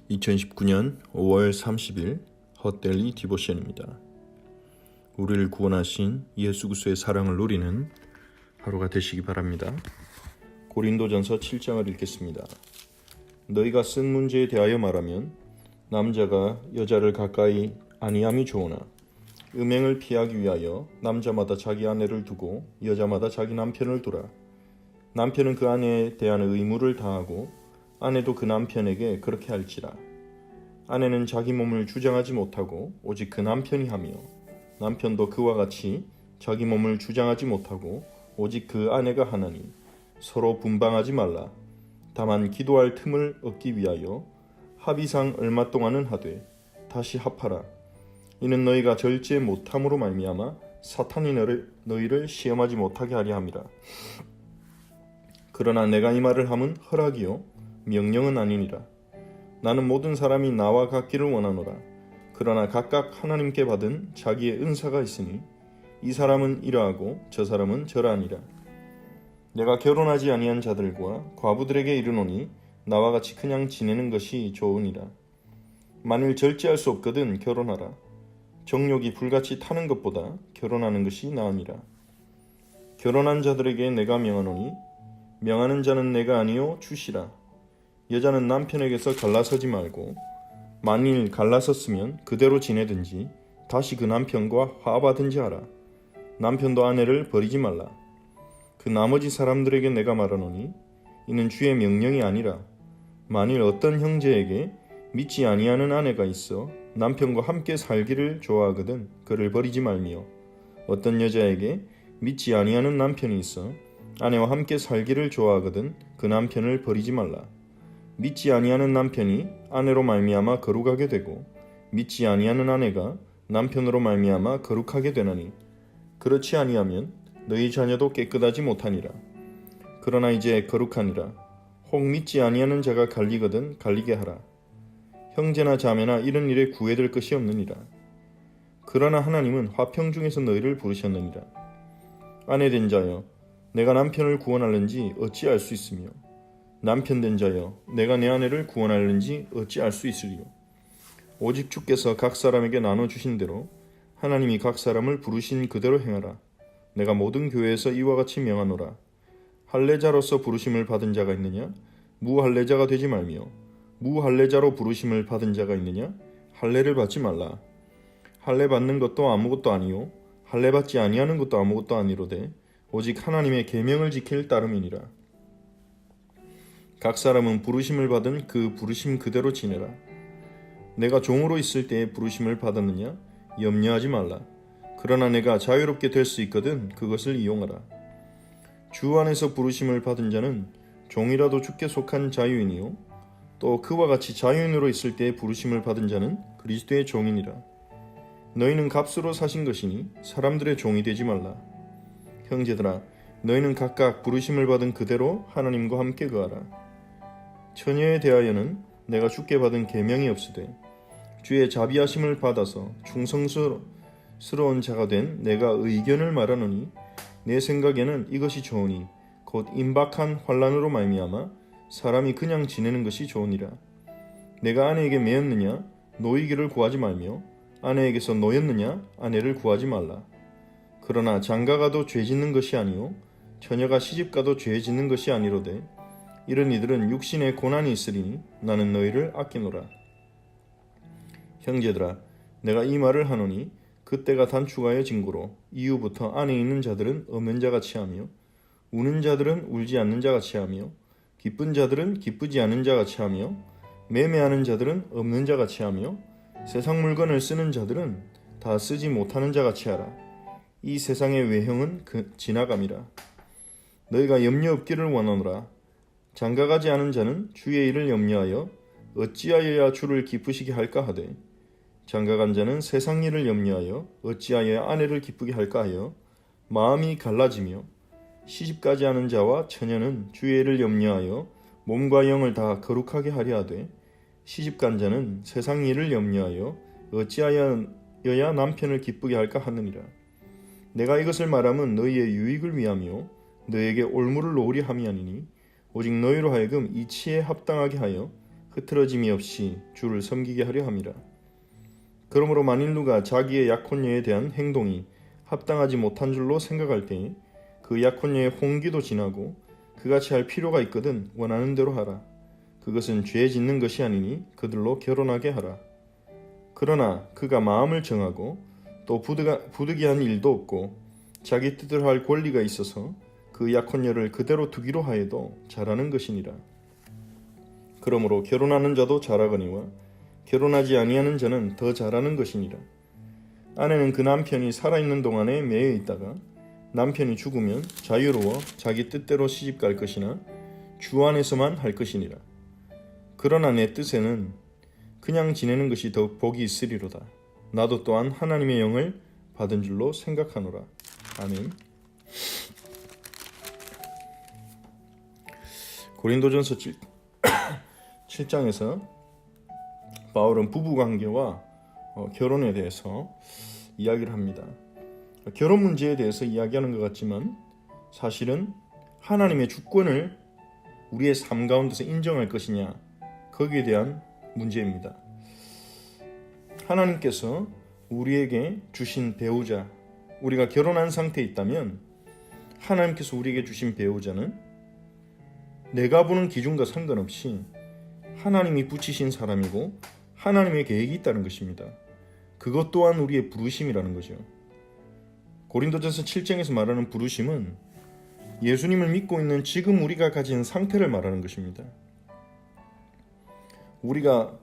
2019년 5월 30일 헛데일리 디보션입니다. 우리를 구원하신 예수 그리스도의 사랑을 누리는 하루가 되시기 바랍니다. 고린도전서 7장을 읽겠습니다. 너희가 쓴 문제에 대하여 말하면 남자가 여자를 가까이 아니함이 좋으나 음행을 피하기 위하여 남자마다 자기 아내를 두고 여자마다 자기 남편을 두라. 남편은 그 아내에 대한 의무를 다하고 아내도 그 남편에게 그렇게 할지라. 아내는 자기 몸을 주장하지 못하고 오직 그 남편이 하며 남편도 그와 같이 자기 몸을 주장하지 못하고 오직 그 아내가 하나니 서로 분방하지 말라. 다만 기도할 틈을 얻기 위하여 합의상 얼마 동안은 하되 다시 합하라. 이는 너희가 절제 못함으로 말미암아 사탄이 너희를 시험하지 못하게 하려 함이라. 그러나 내가 이 말을 함은 허락이요 명령은 아니니라. 나는 모든 사람이 나와 같기를 원하노라. 그러나 각각 하나님께 받은 자기의 은사가 있으니 이 사람은 이러하고 저 사람은 저러하니라. 내가 결혼하지 아니한 자들과 과부들에게 이르노니 나와 같이 그냥 지내는 것이 좋으니라. 만일 절제할 수 없거든 결혼하라. 정욕이 불같이 타는 것보다 결혼하는 것이 나으니라. 결혼한 자들에게 내가 명하노니 명하는 자는 내가 아니요 주시라. 여자는 남편에게서 갈라서지 말고 만일 갈라섰으면 그대로 지내든지 다시 그 남편과 화합하든지 하라. 남편도 아내를 버리지 말라. 그 나머지 사람들에게 내가 말하노니 이는 주의 명령이 아니라 만일 어떤 형제에게 믿지 아니하는 아내가 있어 남편과 함께 살기를 좋아하거든 그를 버리지 말며 어떤 여자에게 믿지 아니하는 남편이 있어 아내와 함께 살기를 좋아하거든 그 남편을 버리지 말라. 믿지 아니하는 남편이 아내로 말미암아 거룩하게 되고 믿지 아니하는 아내가 남편으로 말미암아 거룩하게 되나니 그렇지 아니하면 너희 자녀도 깨끗하지 못하니라. 그러나 이제 거룩하니라. 혹 믿지 아니하는 자가 갈리거든 갈리게 하라. 형제나 자매나 이런 일에 구애될 것이 없느니라. 그러나 하나님은 화평 중에서 너희를 부르셨느니라. 아내 된 자여 내가 남편을 구원하는지 어찌 알 수 있으며 남편 된 자여 내가 내 아내를 구원하는지 어찌 알 수 있으리요. 오직 주께서 각 사람에게 나눠주신 대로 하나님이 각 사람을 부르신 그대로 행하라. 내가 모든 교회에서 이와 같이 명하노라. 할례자로서 부르심을 받은 자가 있느냐? 무할례자가 되지 말며 무할례자로 부르심을 받은 자가 있느냐? 할례를 받지 말라. 할례 받는 것도 아무것도 아니요 할례 받지 아니하는 것도 아무것도 아니로되 오직 하나님의 계명을 지킬 따름이니라. 각 사람은 부르심을 받은 그 부르심 그대로 지내라. 내가 종으로 있을 때에 부르심을 받았느냐? 염려하지 말라. 그러나 내가 자유롭게 될 수 있거든 그것을 이용하라. 주 안에서 부르심을 받은 자는 종이라도 주께 속한 자유인이요 또 그와 같이 자유인으로 있을 때에 부르심을 받은 자는 그리스도의 종이니라. 너희는 값으로 사신 것이니 사람들의 종이 되지 말라. 형제들아 너희는 각각 부르심을 받은 그대로 하나님과 함께 거하라. 처녀에 대하여는 내가 주께 받은 계명이 없으되 주의 자비하심을 받아서 충성스러운 자가 된 내가 의견을 말하노니 내 생각에는 이것이 좋으니 곧 임박한 환난으로 말미암아 사람이 그냥 지내는 것이 좋으니라. 내가 아내에게 매였느냐 노이기를 구하지 말며 아내에게서 노였느냐 아내를 구하지 말라. 그러나 장가가도 죄 짓는 것이 아니요 처녀가 시집가도 죄 짓는 것이 아니로되 이런 이들은 육신에 고난이 있으리니 나는 너희를 아끼노라. 형제들아 내가 이 말을 하노니 그때가 단축하여 진고로 이후부터 안에 있는 자들은 없는 자같이 하며 우는 자들은 울지 않는 자같이 하며 기쁜 자들은 기쁘지 않은 자같이 하며 매매하는 자들은 없는 자같이 하며 세상 물건을 쓰는 자들은 다 쓰지 못하는 자같이 하라. 이 세상의 외형은 지나감이라. 너희가 염려 없기를 원하노라. 장가가지 않은 자는 주의 일을 염려하여 어찌하여야 주를 기쁘시게 할까 하되 장가간 자는 세상 일을 염려하여 어찌하여야 아내를 기쁘게 할까 하여 마음이 갈라지며 시집가지 않은 자와 처녀는 주의 일을 염려하여 몸과 영을 다 거룩하게 하려 하되 시집간 자는 세상 일을 염려하여 어찌하여야 남편을 기쁘게 할까 하느니라. 내가 이것을 말함은 너희의 유익을 위하며 너희에게 올무를 놓으려 함이 아니니 오직 너희로 하여금 이치에 합당하게 하여 흐트러짐이 없이 주를 섬기게 하려 함이라. 그러므로 만일 누가 자기의 약혼녀에 대한 행동이 합당하지 못한 줄로 생각할 때에 그 약혼녀의 홍기도 지나고 그같이 할 필요가 있거든 원하는 대로 하라. 그것은 죄 짓는 것이 아니니 그들로 결혼하게 하라. 그러나 그가 마음을 정하고 또 부득이한 일도 없고 자기 뜻을 할 권리가 있어서 그 약혼녀를 그대로 두기로 하여도 잘하는 것이니라. 그러므로 결혼하는 자도 잘하거니와 결혼하지 아니하는 자는 더 잘하는 것이니라. 아내는 그 남편이 살아있는 동안에 매여 있다가 남편이 죽으면 자유로워 자기 뜻대로 시집갈 것이나 주 안에서만 할 것이니라. 그러나 내 뜻에는 그냥 지내는 것이 더 복이 있으리로다. 나도 또한 하나님의 영을 받은 줄로 생각하노라. 아멘. 고린도전서 7장에서 바울은 부부관계와 결혼에 대해서 이야기를 합니다. 결혼 문제에 대해서 이야기하는 것 같지만 사실은 하나님의 주권을 우리의 삶 가운데서 인정할 것이냐, 거기에 대한 문제입니다. 하나님께서 우리에게 주신 배우자, 우리가 결혼한 상태에 있다면 하나님께서 우리에게 주신 배우자는 내가 보는 기준과 상관없이 하나님이 붙이신 사람이고 하나님의 계획이 있다는 것입니다. 그것 또한 우리의 부르심이라는 거죠. 고린도전서 7장에서 말하는 부르심은 예수님을 믿고 있는 지금 우리가 가진 상태를 말하는 것입니다. 우리가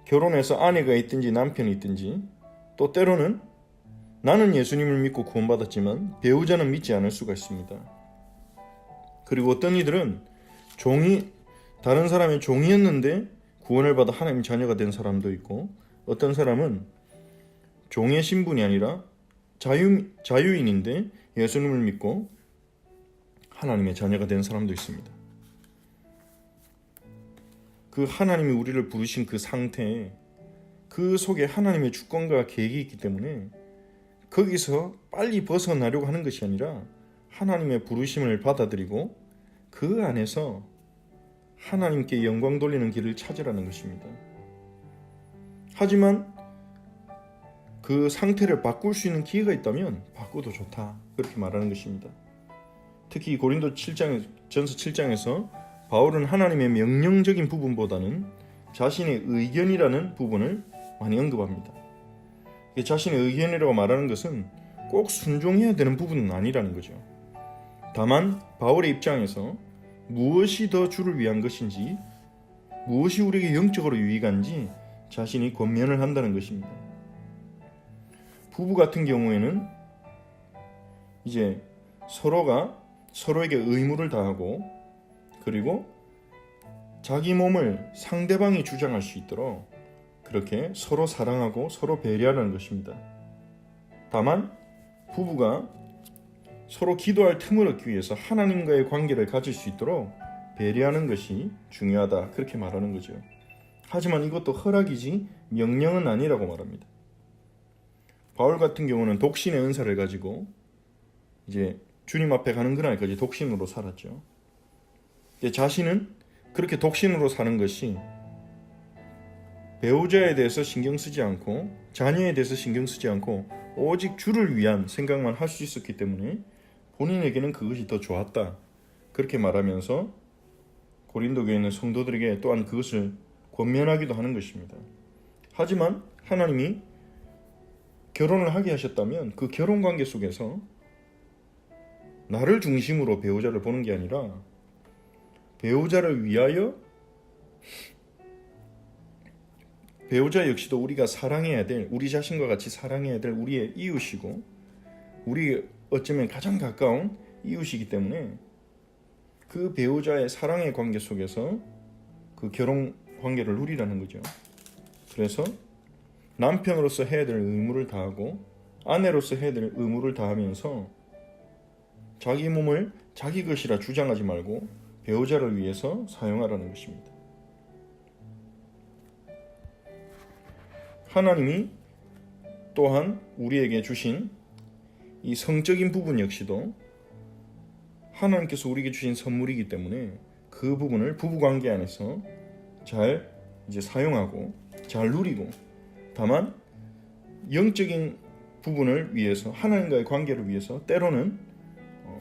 결혼해서 아내가 있든지 남편이 있든지, 또 때로는 나는 예수님을 믿고 구원받았지만 배우자는 믿지 않을 수가 있습니다. 그리고 어떤 이들은 다른 사람의 종이었는데 구원을 받아 하나님 자녀가 된 사람도 있고, 어떤 사람은 종의 신분이 아니라 자유인인데 예수님을 믿고 하나님의 자녀가 된 사람도 있습니다. 그 하나님이 우리를 부르신 그 상태에 그 속에 하나님의 주권과 계획이 있기 때문에 거기서 빨리 벗어나려고 하는 것이 아니라 하나님의 부르심을 받아들이고 그 안에서 하나님께 영광 돌리는 길을 찾으라는 것입니다. 하지만 그 상태를 바꿀 수 있는 기회가 있다면 바꿔도 좋다, 그렇게 말하는 것입니다. 특히 전서 7장에서 바울은 하나님의 명령적인 부분보다는 자신의 의견이라는 부분을 많이 언급합니다. 자신의 의견이라고 말하는 것은 꼭 순종해야 되는 부분은 아니라는 거죠. 다만 바울의 입장에서 무엇이 더 주를 위한 것인지, 무엇이 우리에게 영적으로 유익한지 자신이 권면을 한다는 것입니다. 부부 같은 경우에는 이제 서로가 서로에게 의무를 다하고, 그리고 자기 몸을 상대방이 주장할 수 있도록 그렇게 서로 사랑하고 서로 배려하는 것입니다. 다만 부부가 서로 기도할 틈을 얻기 위해서 하나님과의 관계를 가질 수 있도록 배려하는 것이 중요하다, 그렇게 말하는 거죠. 하지만 이것도 허락이지 명령은 아니라고 말합니다. 바울 같은 경우는 독신의 은사를 가지고 이제 주님 앞에 가는 그날까지 독신으로 살았죠. 자신은 그렇게 독신으로 사는 것이 배우자에 대해서 신경 쓰지 않고 자녀에 대해서 신경 쓰지 않고 오직 주를 위한 생각만 할 수 있었기 때문에 본인에게는 그것이 더 좋았다, 그렇게 말하면서 고린도 교회 있는 성도들에게 또한 그것을 권면하기도 하는 것입니다. 하지만 하나님이 결혼을 하게 하셨다면 그 결혼관계 속에서 나를 중심으로 배우자를 보는 게 아니라 배우자를 위하여 배우자 역시도 우리가 사랑해야 될, 우리 자신과 같이 사랑해야 될 우리의 이웃이고 우리 어쩌면 가장 가까운 이웃이기 때문에 그 배우자의 사랑의 관계 속에서 그 결혼 관계를 누리라는 거죠. 그래서 남편으로서 해야 될 의무를 다하고 아내로서 해야 될 의무를 다하면서 자기 몸을 자기 것이라 주장하지 말고 배우자를 위해서 사용하라는 것입니다. 하나님이 또한 우리에게 주신 이 성적인 부분 역시도 하나님께서 우리에게 주신 선물이기 때문에 그 부분을 부부관계 안에서 잘 이제 사용하고 잘 누리고, 다만 영적인 부분을 위해서, 하나님과의 관계를 위해서 때로는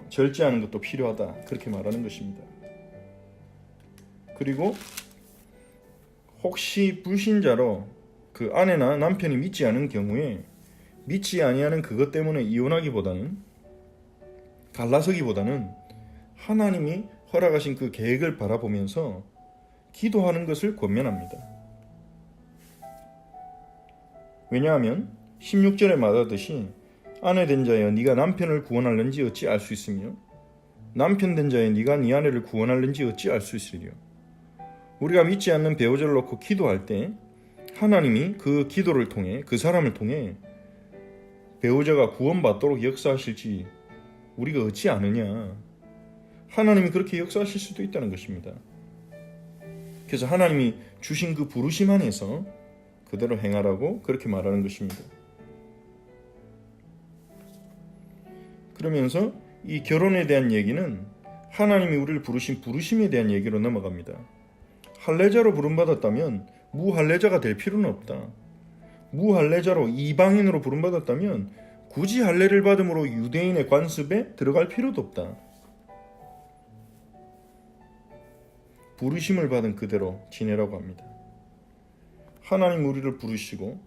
절제하는 것도 필요하다, 그렇게 말하는 것입니다. 그리고 혹시 불신자로 그 아내나 남편이 믿지 않은 경우에 믿지 아니하는 그것 때문에 이혼하기보다는, 갈라서기보다는 하나님이 허락하신 그 계획을 바라보면서 기도하는 것을 권면합니다. 왜냐하면 16절에 말하듯이 아내 된 자여 네가 남편을 구원할는지 어찌 알 수 있으며 남편 된 자여 네가 네 아내를 구원할는지 어찌 알 수 있으리요. 우리가 믿지 않는 배우자를 놓고 기도할 때 하나님이 그 기도를 통해, 그 사람을 통해 배우자가 구원받도록 역사하실지 우리가 어찌 아느냐. 하나님이 그렇게 역사하실 수도 있다는 것입니다. 그래서 하나님이 주신 그 부르심 안에서 그대로 행하라고 그렇게 말하는 것입니다. 그러면서 이 결혼에 대한 얘기는 하나님이 우리를 부르신 부르심에 대한 얘기로 넘어갑니다. 할례자로 부름받았다면 무할례자가 될 필요는 없다. 무할례자로 이방인으로 부름받았다면 굳이 할례를 받음으로 유대인의 관습에 들어갈 필요도 없다. 부르심을 받은 그대로 지내라고 합니다. 하나님 우리를 부르시고,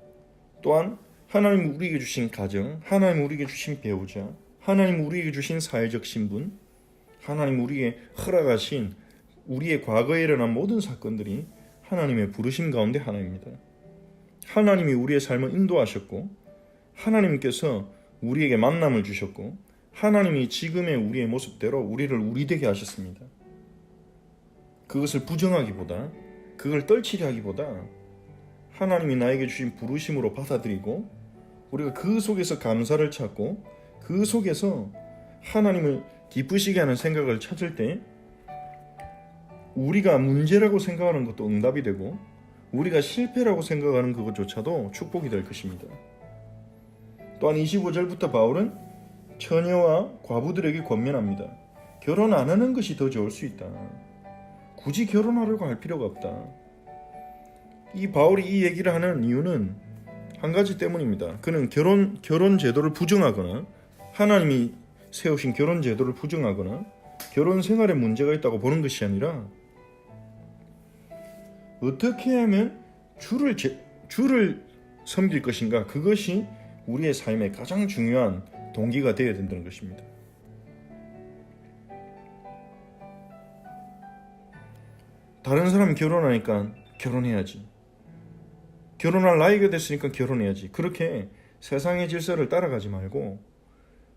또한 하나님 우리에게 주신 가정, 하나님 우리에게 주신 배우자, 하나님 우리에게 주신 사회적 신분, 하나님 우리에게 허락하신 우리의 과거에 일어난 모든 사건들이 하나님의 부르심 가운데 하나입니다. 하나님이 우리의 삶을 인도하셨고, 하나님께서 우리에게 만남을 주셨고, 하나님이 지금의 우리의 모습대로 우리를 우리 되게 하셨습니다. 그것을 부정하기보다, 그걸 떨치려 하기보다 하나님이 나에게 주신 부르심으로 받아들이고, 우리가 그 속에서 감사를 찾고 그 속에서 하나님을 기쁘시게 하는 생각을 찾을 때 우리가 문제라고 생각하는 것도 응답이 되고, 우리가 실패라고 생각하는 그것조차도 축복이 될 것입니다. 또한 25절부터 바울은 처녀와 과부들에게 권면합니다. 결혼 안 하는 것이 더 좋을 수 있다. 굳이 결혼하려고 할 필요가 없다. 이 바울이 이 얘기를 하는 이유는 한 가지 때문입니다. 그는 결혼 제도를 부정하거나, 하나님이 세우신 결혼 제도를 부정하거나 결혼 생활에 문제가 있다고 보는 것이 아니라, 어떻게 하면 주를 섬길 것인가, 그것이 우리의 삶의 가장 중요한 동기가 되어야 된다는 것입니다. 다른 사람 결혼하니까 결혼해야지, 결혼할 나이가 됐으니까 결혼해야지, 그렇게 세상의 질서를 따라가지 말고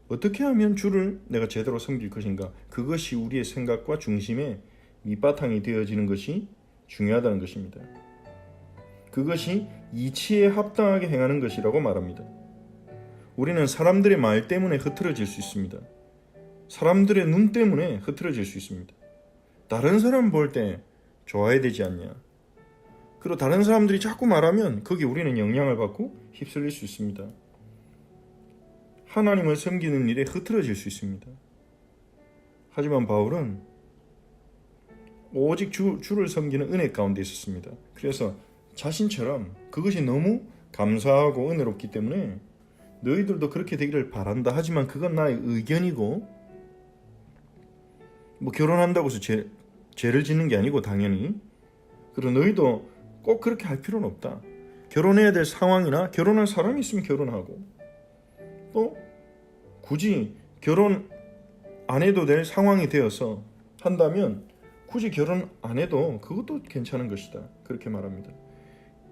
어떻게 하면 주를 내가 제대로 섬길 것인가, 그것이 우리의 생각과 중심의 밑바탕이 되어지는 것이 중요하다는 것입니다. 그것이 이치에 합당하게 행하는 것이라고 말합니다. 우리는 사람들의 말 때문에 흐트러질 수 있습니다. 사람들의 눈 때문에 흐트러질 수 있습니다. 다른 사람 볼 때 좋아야 되지 않냐. 그리고 다른 사람들이 자꾸 말하면 거기에 우리는 영향을 받고 휩쓸릴 수 있습니다. 하나님을 섬기는 일에 흐트러질 수 있습니다. 하지만 바울은 오직 주를 섬기는 은혜 가운데 있었습니다. 그래서 자신처럼 그것이 너무 감사하고 은혜롭기 때문에 너희들도 그렇게 되기를 바란다. 하지만 그건 나의 의견이고, 뭐 결혼한다고 해서 죄를 짓는 게 아니고, 당연히 그리고 너희도 꼭 그렇게 할 필요는 없다. 결혼해야 될 상황이나 결혼할 사람이 있으면 결혼하고, 또 굳이 결혼 안 해도 될 상황이 되어서 한다면 굳이 결혼 안 해도 그것도 괜찮은 것이다, 그렇게 말합니다.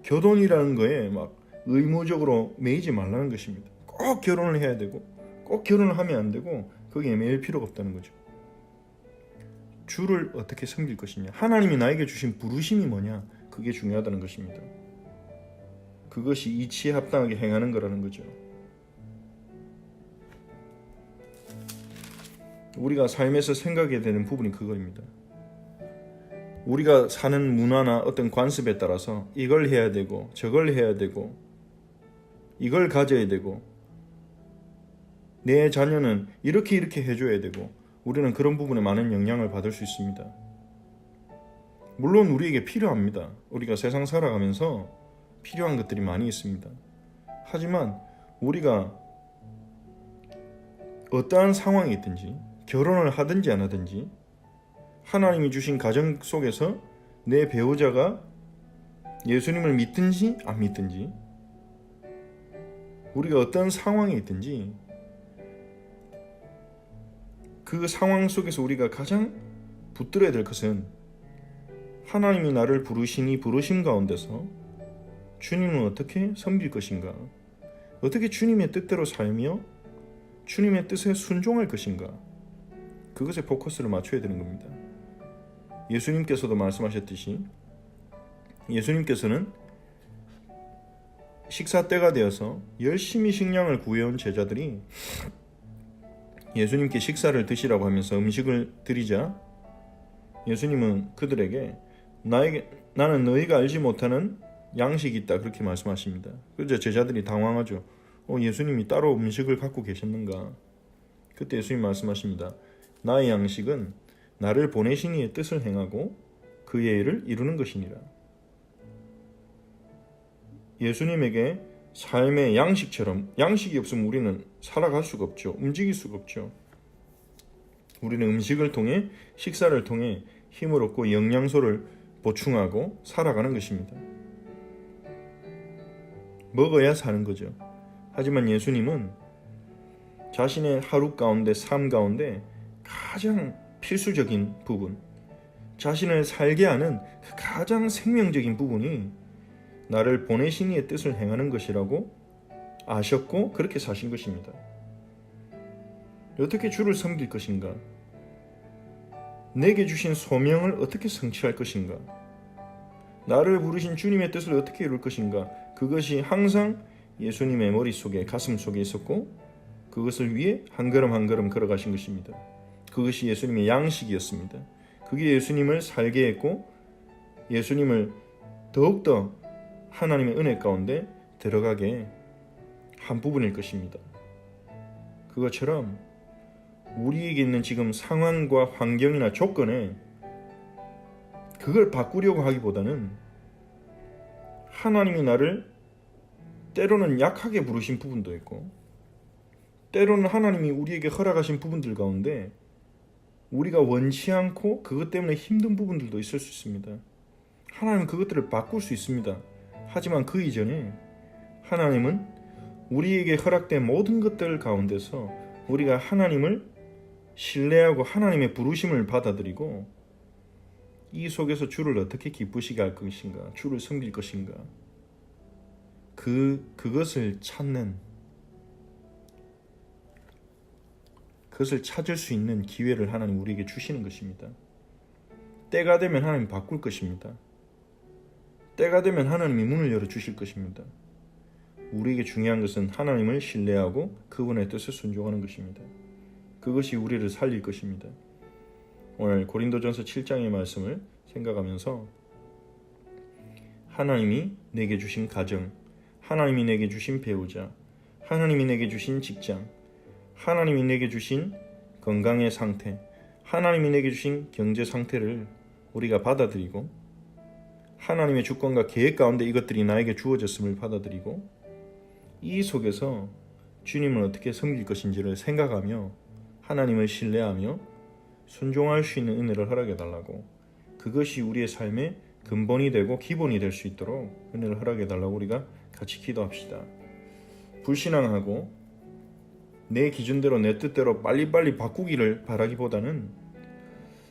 결혼이라는 거에 막 의무적으로 매이지 말라는 것입니다. 꼭 결혼을 해야 되고 꼭 결혼을 하면 안 되고 거기에 매일 필요가 없다는 거죠. 주를 어떻게 섬길 것이냐, 하나님이 나에게 주신 부르심이 뭐냐, 그게 중요하다는 것입니다. 그것이 이치에 합당하게 행하는 거라는 거죠. 우리가 삶에서 생각해야 되는 부분이 그거입니다. 우리가 사는 문화나 어떤 관습에 따라서 이걸 해야 되고 저걸 해야 되고 이걸 가져야 되고 내 자녀는 이렇게 해줘야 되고, 우리는 그런 부분에 많은 영향을 받을 수 있습니다. 물론 우리에게 필요합니다. 우리가 세상 살아가면서 필요한 것들이 많이 있습니다. 하지만 우리가 어떠한 상황이 있든지 결혼을 하든지 안 하든지 하나님이 주신 가정 속에서 내 배우자가 예수님을 믿든지 안 믿든지 우리가 어떤 상황에 있든지 그 상황 속에서 우리가 가장 붙들어야 될 것은 하나님이 나를 부르신 이 부르심 가운데서 주님은 어떻게 섬길 것인가, 어떻게 주님의 뜻대로 살며 주님의 뜻에 순종할 것인가, 그것에 포커스를 맞춰야 되는 겁니다. 예수님께서도 말씀하셨듯이 예수님께서는 식사 때가 되어서 열심히 식량을 구해온 제자들이 예수님께 식사를 드시라고 하면서 음식을 드리자 예수님은 그들에게 나는 너희가 알지 못하는 양식이 있다 그렇게 말씀하십니다. 그래서 제자들이 당황하죠. 예수님이 따로 음식을 갖고 계셨는가? 그때 예수님 말씀하십니다. 나의 양식은 나를 보내신 이의 뜻을 행하고 그의 일을 이루는 것이니라. 예수님에게 삶의 양식처럼, 양식이 없으면 우리는 살아갈 수가 없죠. 움직일 수가 없죠. 우리는 음식을 통해, 식사를 통해 힘을 얻고 영양소를 보충하고 살아가는 것입니다. 먹어야 사는 거죠. 하지만 예수님은 자신의 하루 가운데, 삶 가운데 가장 필수적인 부분, 자신을 살게 하는 그 가장 생명적인 부분이 나를 보내신 이의 뜻을 행하는 것이라고 아셨고 그렇게 사신 것입니다. 어떻게 주를 섬길 것인가? 내게 주신 소명을 어떻게 성취할 것인가? 나를 부르신 주님의 뜻을 어떻게 이룰 것인가? 그것이 항상 예수님의 머릿속에, 가슴 속에 있었고 그것을 위해 한 걸음 한 걸음 걸어가신 것입니다. 그것이 예수님의 양식이었습니다. 그게 예수님을 살게 했고 예수님을 더욱더 하나님의 은혜 가운데 들어가게 한 부분일 것입니다. 그것처럼 우리에게 있는 지금 상황과 환경이나 조건에 그걸 바꾸려고 하기보다는 하나님이 나를 때로는 약하게 부르신 부분도 있고 때로는 하나님이 우리에게 허락하신 부분들 가운데 우리가 원치 않고 그것 때문에 힘든 부분들도 있을 수 있습니다. 하나님은 그것들을 바꿀 수 있습니다. 하지만 그 이전에 하나님은 우리에게 허락된 모든 것들 가운데서 우리가 하나님을 신뢰하고 하나님의 부르심을 받아들이고 이 속에서 주를 어떻게 기쁘시게 할 것인가, 주를 섬길 것인가, 그것을 찾는, 그것을 찾을 수 있는 기회를 하나님 우리에게 주시는 것입니다. 때가 되면 하나님 바꿀 것입니다. 때가 되면 하나님이 문을 열어주실 것입니다. 우리에게 중요한 것은 하나님을 신뢰하고 그분의 뜻에 순종하는 것입니다. 그것이 우리를 살릴 것입니다. 오늘 고린도전서 7장의 말씀을 생각하면서 하나님이 내게 주신 가정, 하나님이 내게 주신 배우자, 하나님이 내게 주신 직장, 하나님이 내게 주신 건강의 상태, 하나님이 내게 주신 경제 상태를 우리가 받아들이고 하나님의 주권과 계획 가운데 이것들이 나에게 주어졌음을 받아들이고 이 속에서 주님을 어떻게 섬길 것인지를 생각하며 하나님을 신뢰하며 순종할 수 있는 은혜를 허락해달라고, 그것이 우리의 삶의 근본이 되고 기본이 될 수 있도록 은혜를 허락해달라고 우리가 같이 기도합시다. 불신앙하고 내 기준대로 내 뜻대로 빨리빨리 바꾸기를 바라기보다는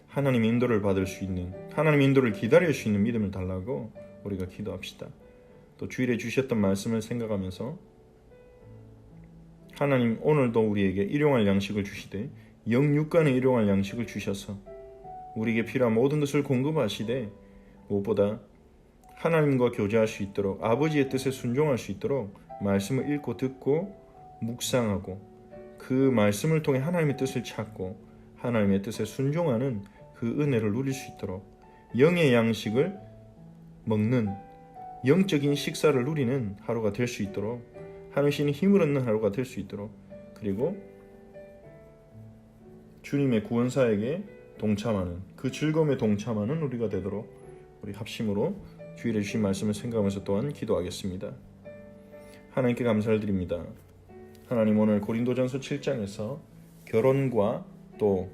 하나님 인도를 받을 수 있는, 하나님 인도를 기다릴 수 있는 믿음을 달라고 우리가 기도합시다. 또 주일에 주셨던 말씀을 생각하면서 하나님 오늘도 우리에게 일용할 양식을 주시되 영육간의 일용할 양식을 주셔서 우리에게 필요한 모든 것을 공급하시되 무엇보다 하나님과 교제할 수 있도록, 아버지의 뜻에 순종할 수 있도록 말씀을 읽고 듣고 묵상하고 그 말씀을 통해 하나님의 뜻을 찾고 하나님의 뜻에 순종하는 그 은혜를 누릴 수 있도록, 영의 양식을 먹는 영적인 식사를 누리는 하루가 될 수 있도록, 하나님의 힘을 얻는 하루가 될 수 있도록, 그리고 주님의 구원사에게 동참하는, 그 즐거움에 동참하는 우리가 되도록 우리 합심으로 주일에 주신 말씀을 생각하면서 또한 기도하겠습니다. 하나님께 감사를 드립니다. 하나님, 오늘 고린도전서 7장에서 결혼과 또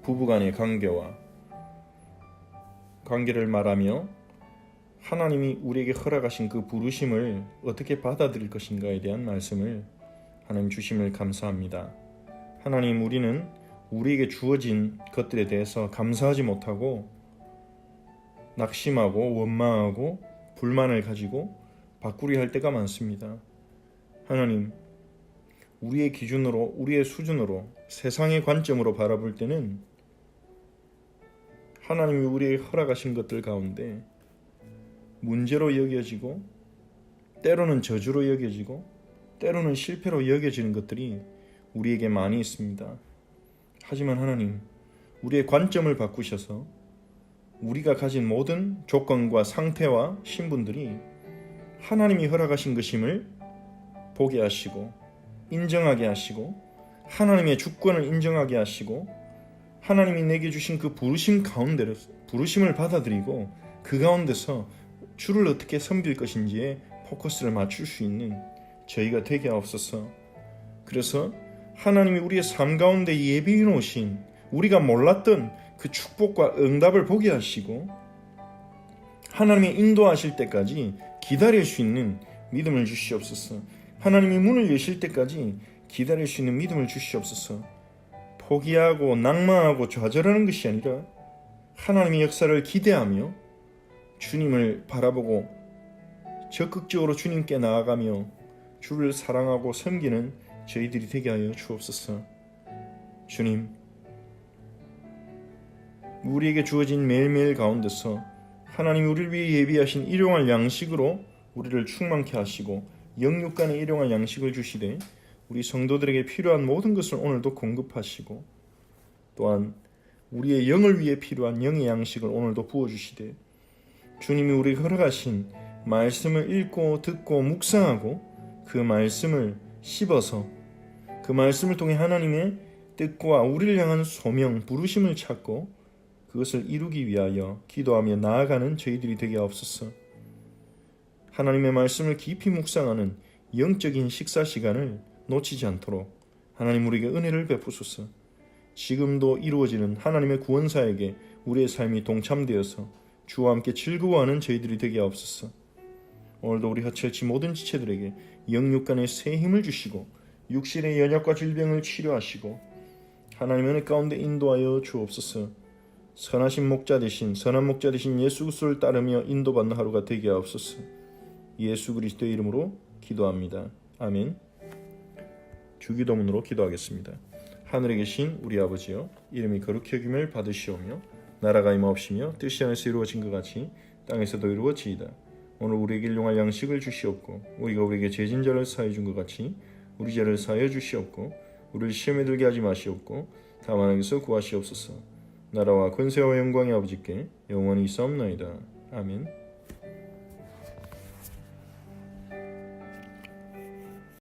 부부간의 관계를 말하며 하나님이 우리에게 허락하신 그 부르심을 어떻게 받아들일 것인가에 대한 말씀을 하나님 주심을 감사합니다. 하나님, 우리는 우리에게 주어진 것들에 대해서 감사하지 못하고 낙심하고 원망하고 불만을 가지고 바꾸려 할 때가 많습니다. 하나님, 우리의 기준으로, 우리의 수준으로, 세상의 관점으로 바라볼 때는 하나님이 우리에게 허락하신 것들 가운데 문제로 여겨지고 때로는 저주로 여겨지고 때로는 실패로 여겨지는 것들이 우리에게 많이 있습니다. 하지만 하나님, 우리의 관점을 바꾸셔서 우리가 가진 모든 조건과 상태와 신분들이 하나님이 허락하신 것임을 보게 하시고 인정하게 하시고 하나님의 주권을 인정하게 하시고 하나님이 내게 주신 그 부르심 가운데로 부르심을 받아들이고 그 가운데서 주를 어떻게 섬길 것인지에 포커스를 맞출 수 있는 저희가 되게 하옵소서. 그래서 하나님이 우리의 삶 가운데 예비해 놓으신 우리가 몰랐던 그 축복과 응답을 보게 하시고 하나님의 인도하실 때까지 기다릴 수 있는 믿음을 주시옵소서. 하나님이 문을 여실 때까지 기다릴 수 있는 믿음을 주시옵소서. 포기하고 낭만하고 좌절하는 것이 아니라 하나님의 역사를 기대하며 주님을 바라보고 적극적으로 주님께 나아가며 주를 사랑하고 섬기는 저희들이 되게 하여 주옵소서. 주님, 우리에게 주어진 매일매일 가운데서 하나님이 우리를 위해 예비하신 일용할 양식으로 우리를 충만케 하시고 영육간의 일용할 양식을 주시되 우리 성도들에게 필요한 모든 것을 오늘도 공급하시고 또한 우리의 영을 위해 필요한 영의 양식을 오늘도 부어주시되 주님이 우리에게 허락하신 말씀을 읽고 듣고 묵상하고 그 말씀을 씹어서 그 말씀을 통해 하나님의 뜻과 우리를 향한 소명, 부르심을 찾고 그것을 이루기 위하여 기도하며 나아가는 저희들이 되게 하옵소서. 하나님의 말씀을 깊이 묵상하는 영적인 식사 시간을 놓치지 않도록 하나님 우리에게 은혜를 베푸소서. 지금도 이루어지는 하나님의 구원사에게 우리의 삶이 동참되어서 주와 함께 즐거워하는 저희들이 되게 하옵소서. 오늘도 우리 하철치 모든 지체들에게 영육간의 새 힘을 주시고 육신의 연약과 질병을 치료하시고 하나님의 은혜 가운데 인도하여 주옵소서. 선한 목자 되신 예수 그리스도를 따르며 인도받는 하루가 되게 하옵소서. 예수 그리스도의 이름으로 기도합니다. 아멘. 주기도문으로 기도하겠습니다. 하늘에 계신 우리 아버지여, 이름이 거룩히 여김을 받으시오며 나라가 임하옵시며 뜻이 하늘에서 이루어진 것 같이 땅에서도 이루어지이다. 오늘 우리에게 일용할 양식을 주시옵고 우리가 우리에게 죄진 자를 사하여 준 것 같이 우리 죄를 사하여 주시옵고 우리를 시험에 들게 하지 마시옵고 다만 악에서 구하시옵소서. 나라와 권세와 영광의 아버지께 영원히 있사옵나이다. 아멘.